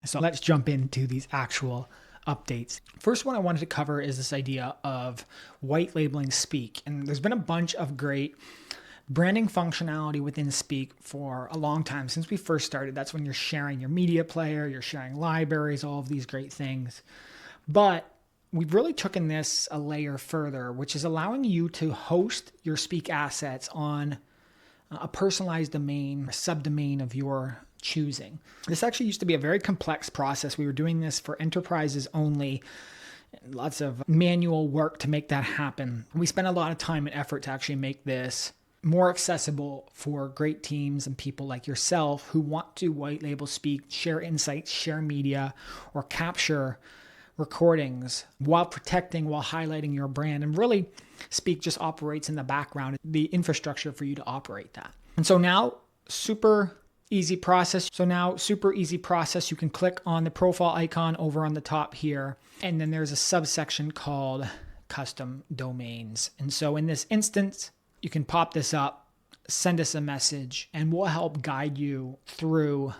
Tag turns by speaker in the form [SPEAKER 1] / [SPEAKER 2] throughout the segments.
[SPEAKER 1] So let's jump into these actual updates. First one I wanted to cover is this idea of white labeling Speak. And there's been a bunch of great branding functionality within Speak for a long time. Since we first started, that's when you're sharing your media player, you're sharing libraries, all of these great things. But we've really taken this a layer further, which is allowing you to host your Speak assets on a personalized domain, a subdomain of your choosing. This actually used to be a very complex process. We were doing this for enterprises only. Lots of manual work to make that happen. We spent a lot of time and effort to actually make this more accessible for great teams and people like yourself who want to white label Speak, share insights, share media, or capture recordings while protecting, while highlighting your brand. And really, Speak just operates in the background, the infrastructure for you to operate that. And so now, super easy process. You can click on the profile icon over on the top here, and then there's a subsection called custom domains. And so in this instance, you can pop this up, send us a message, and we'll help guide you through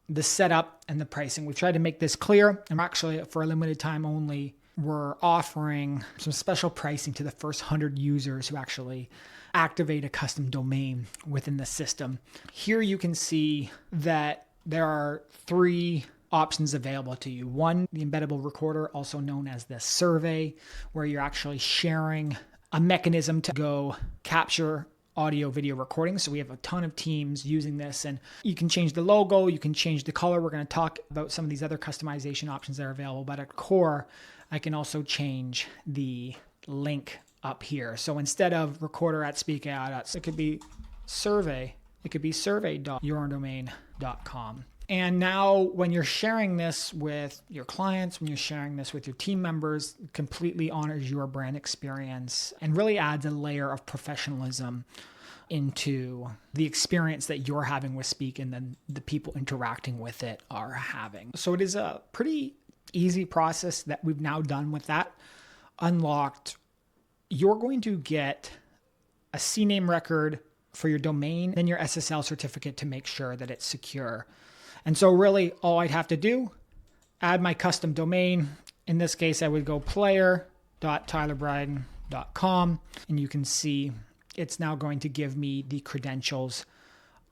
[SPEAKER 1] the setup and the pricing. We've tried to make this clear, and actually for a limited time only, we're offering some special pricing to the first 100 users who actually activate a custom domain within the system. Here you can see that there are 3 options available to you. One, the embeddable recorder, also known as the survey, where you're actually sharing a mechanism to go capture audio video recordings. So we have a ton of teams using this, and you can change the logo, you can change the color. We're going to talk about some of these other customization options that are available, but at core, I can also change the link up here. So instead of recorder@speakai, it could be survey. It could be survey.yourdomain.com. And now when you're sharing this with your clients, when you're sharing this with your team members, it completely honors your brand experience and really adds a layer of professionalism into the experience that you're having with Speak and then the people interacting with it are having. So it is a pretty easy process that we've now done with that unlocked. You're going to get a CNAME record for your domain, then your SSL certificate to make sure that it's secure. And so really all I'd have to do, add my custom domain. In this case, I would go player.tylerbryden.com, and you can see it's now going to give me the credentials.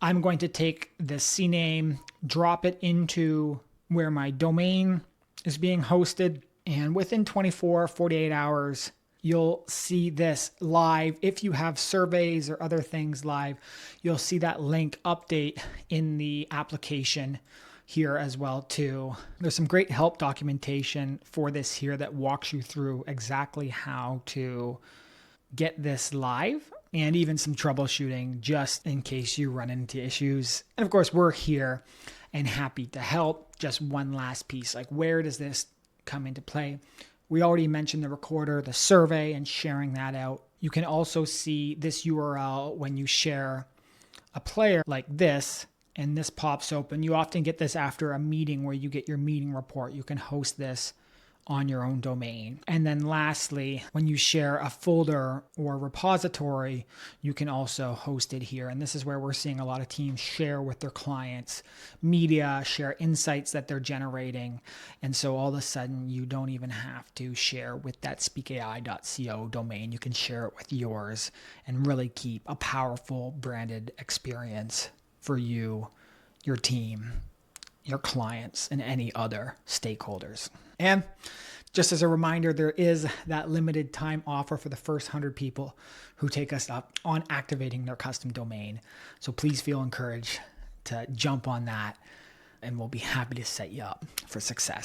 [SPEAKER 1] I'm going to take the CNAME, drop it into where my domain is being hosted, and within 48 hours, you'll see this live. If you have surveys or other things live, you'll see that link update in the application here as well too. There's some great help documentation for this here that walks you through exactly how to get this live and even some troubleshooting just in case you run into issues. And of course, we're here and happy to help. Just one last piece, like where does this come into play? We already mentioned the recorder, the survey, and sharing that out. You can also see this URL when you share a player like this, and this pops open. You often get this after a meeting where you get your meeting report. You can host this on your own domain. And then lastly, when you share a folder or repository, you can also host it here. And this is where we're seeing a lot of teams share with their clients media, share insights that they're generating. And so all of a sudden, you don't even have to share with that speakai.co domain. You can share it with yours and really keep a powerful branded experience for you, your team, your clients, and any other stakeholders. And just as a reminder, there is that limited time offer for the first 100 people who take us up on activating their custom domain. So please feel encouraged to jump on that, and we'll be happy to set you up for success.